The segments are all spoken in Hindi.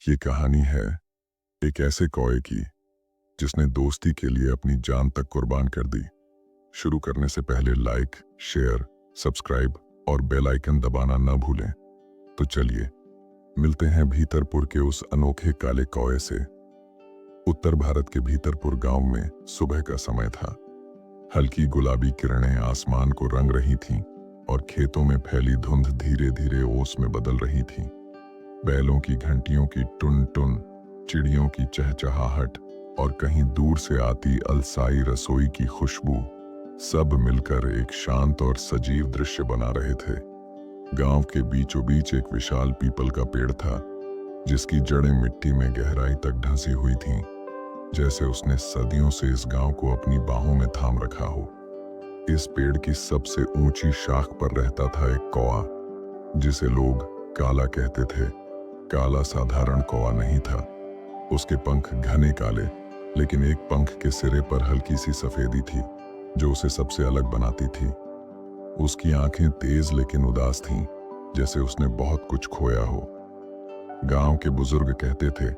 ये कहानी है एक ऐसे कौए की जिसने दोस्ती के लिए अपनी जान तक कुर्बान कर दी। शुरू करने से पहले लाइक, शेयर, सब्सक्राइब और बेल आइकन दबाना न भूलें। तो चलिए मिलते हैं भीतरपुर के उस अनोखे काले कौए से। उत्तर भारत के भीतरपुर गांव में सुबह का समय था। हल्की गुलाबी किरणें आसमान को रंग रही थीं और खेतों में फैली धुंध धीरे धीरे ओस में बदल रही थी। बैलों की घंटियों की टुन टुन, चिड़ियों की चहचहाहट और कहीं दूर से आती अलसाई रसोई की खुशबू सब मिलकर एक शांत और सजीव दृश्य बना रहे थे। गांव के बीचों बीच एक विशाल पीपल का पेड़ था जिसकी जड़ें मिट्टी में गहराई तक धंसी हुई थीं, जैसे उसने सदियों से इस गांव को अपनी बाहों में थाम रखा हो। इस पेड़ की सबसे ऊंची शाख पर रहता था एक कौआ जिसे लोग काला कहते थे। काला साधारण कौआ नहीं था। उसके पंख घने काले, लेकिन एक पंख के सिरे पर हल्की सी सफेदी थी जो उसे सबसे अलग बनाती थी। उसकी आंखें तेज लेकिन उदास थीं, जैसे उसने बहुत कुछ खोया हो। गांव के बुजुर्ग कहते थे,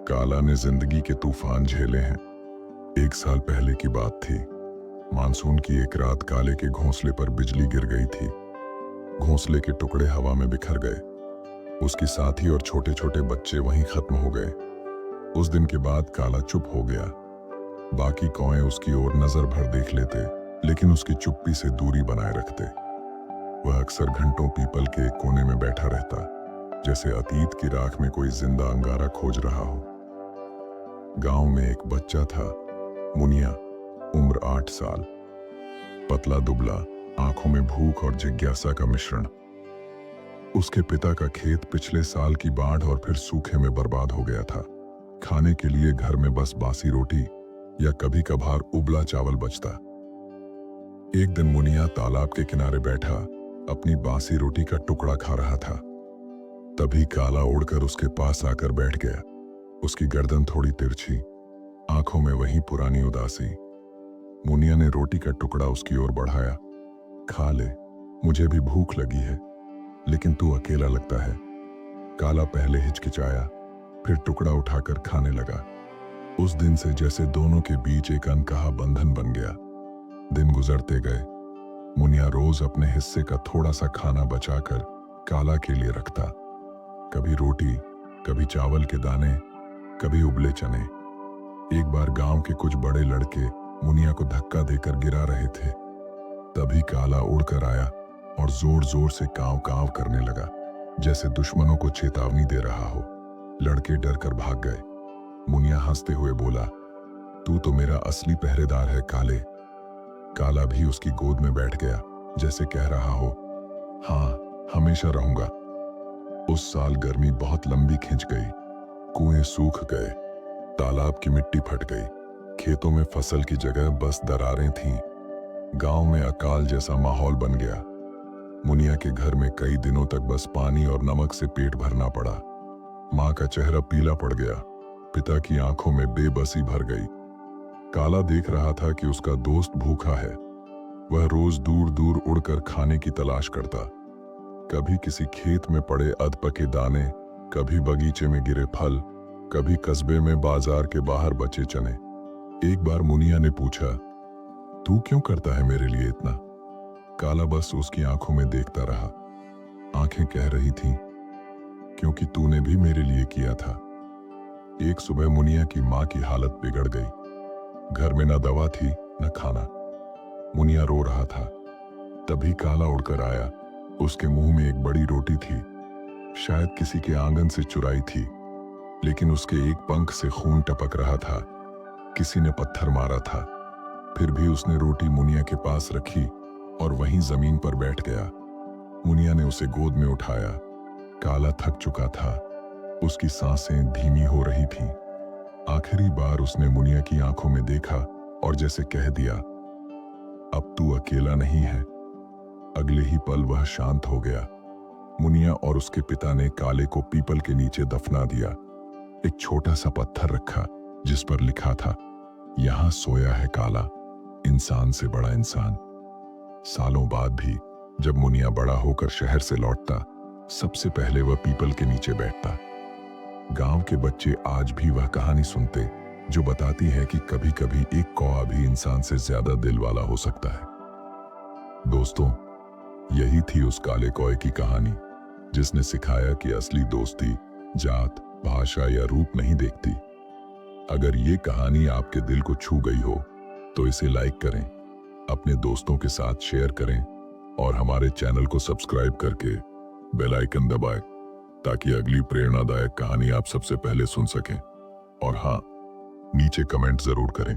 काला ने जिंदगी के तूफान झेले हैं। एक साल पहले की बात थी। मानसून की एक रात काले के घोंसले पर बिजली गिर गई थी। घोंसले के टुकड़े हवा में बिखर गए। उसकी साथी और छोटे छोटे बच्चे वहीं खत्म हो गए। उस दिन के बाद काला चुप हो गया। बाकी कौए उसकी ओर नजर भर देख लेते, लेकिन उसकी चुप्पी से दूरी बनाए रखते। वह अक्सर घंटों पीपल के एक कोने में बैठा रहता, जैसे अतीत की राख में कोई जिंदा अंगारा खोज रहा हो। गांव में एक बच्चा था, मुनिया, उम्र 8 साल। पतला दुबला, आंखों में भूख और जिज्ञासा का मिश्रण। उसके पिता का खेत पिछले साल की बाढ़ और फिर सूखे में बर्बाद हो गया था। खाने के लिए घर में बस बासी रोटी या कभी कभार उबला चावल बचता। एक दिन मुनिया तालाब के किनारे बैठा अपनी बासी रोटी का टुकड़ा खा रहा था। तभी काला उड़कर उसके पास आकर बैठ गया। उसकी गर्दन थोड़ी तिरछी, आंखों में वही पुरानी उदासी। मुनिया ने रोटी का टुकड़ा उसकी ओर बढ़ाया। खा ले, मुझे भी भूख लगी है, लेकिन तू अकेला लगता है। काला पहले हिचकिचाया, फिर टुकड़ा उठाकर खाने लगा। उस दिन से जैसे दोनों के बीच एक अनकहा बंधन बन गया। दिन गुजरते गए। मुनिया रोज अपने हिस्से का थोड़ा सा खाना बचाकर काला के लिए रखता। कभी रोटी, कभी चावल के दाने, कभी उबले चने। एक बार गांव के कुछ बड़े लड़के मुनिया को धक्का देकर गिरा रहे थे। तभी काला उड़कर आया और जोर जोर से कांव कांव करने लगा, जैसे दुश्मनों को चेतावनी दे रहा हो। लड़के डर कर भाग गए। मुनिया हंसते हुए बोला, तू तो मेरा असली पहरेदार है काले। काला भी उसकी गोद में बैठ गया, जैसे कह रहा हो, हाँ, हमेशा रहूंगा। उस साल गर्मी बहुत लंबी खिंच गई। कुएं सूख गए, तालाब की मिट्टी फट गई। खेतों में फसल की जगह बस दरारें थीं। गांव में अकाल जैसा माहौल बन गया। मुनिया के घर में कई दिनों तक बस पानी और नमक से पेट भरना पड़ा। माँ का चेहरा पीला पड़ गया। पिता की आंखों में बेबसी भर गई। काला देख रहा था कि उसका दोस्त भूखा है। वह रोज दूर दूर उड़कर खाने की तलाश करता। कभी किसी खेत में पड़े अधपके दाने, कभी बगीचे में गिरे फल, कभी कस्बे में बाजार के बाहर बचे चने। एक बार मुनिया ने पूछा, तू क्यों करता है मेरे लिए इतना? काला बस उसकी आंखों में देखता रहा। आंखें कह रही थीं, क्योंकि तूने भी मेरे लिए किया था। एक सुबह मुनिया की मां की हालत बिगड़ गई। घर में न दवा थी न खाना। मुनिया रो रहा था। तभी काला उड़कर आया। उसके मुंह में एक बड़ी रोटी थी, शायद किसी के आंगन से चुराई थी, लेकिन उसके एक पंख से खून टपक रहा था। किसी ने पत्थर मारा था। फिर भी उसने रोटी मुनिया के पास रखी और वहीं जमीन पर बैठ गया। मुनिया ने उसे गोद में उठाया। काला थक चुका था। उसकी सांसें धीमी हो रही थीं। आखिरी बार उसने मुनिया की आंखों में देखा और जैसे कह दिया, अब तू अकेला नहीं है। अगले ही पल वह शांत हो गया। मुनिया और उसके पिता ने काले को पीपल के नीचे दफना दिया। एक छोटा सा पत्थर रखा जिस पर लिखा था, यहां सोया है काला, इंसान से बड़ा इंसान। सालों बाद भी जब मुनिया बड़ा होकर शहर से लौटता, सबसे पहले वह पीपल के नीचे बैठता। गांव के बच्चे आज भी वह कहानी सुनते जो बताती है कि कभी कभी एक कौआ भी इंसान से ज्यादा दिल वाला हो सकता है। दोस्तों, यही थी उस काले कौए की कहानी जिसने सिखाया कि असली दोस्ती जात, भाषा या रूप नहीं देखती। अगर ये कहानी आपके दिल को छू गई हो तो इसे लाइक करें, अपने दोस्तों के साथ शेयर करें और हमारे चैनल को सब्सक्राइब करके बेल आइकन दबाएं ताकि अगली प्रेरणादायक कहानी आप सबसे पहले सुन सकें। और हाँ, नीचे कमेंट जरूर करें।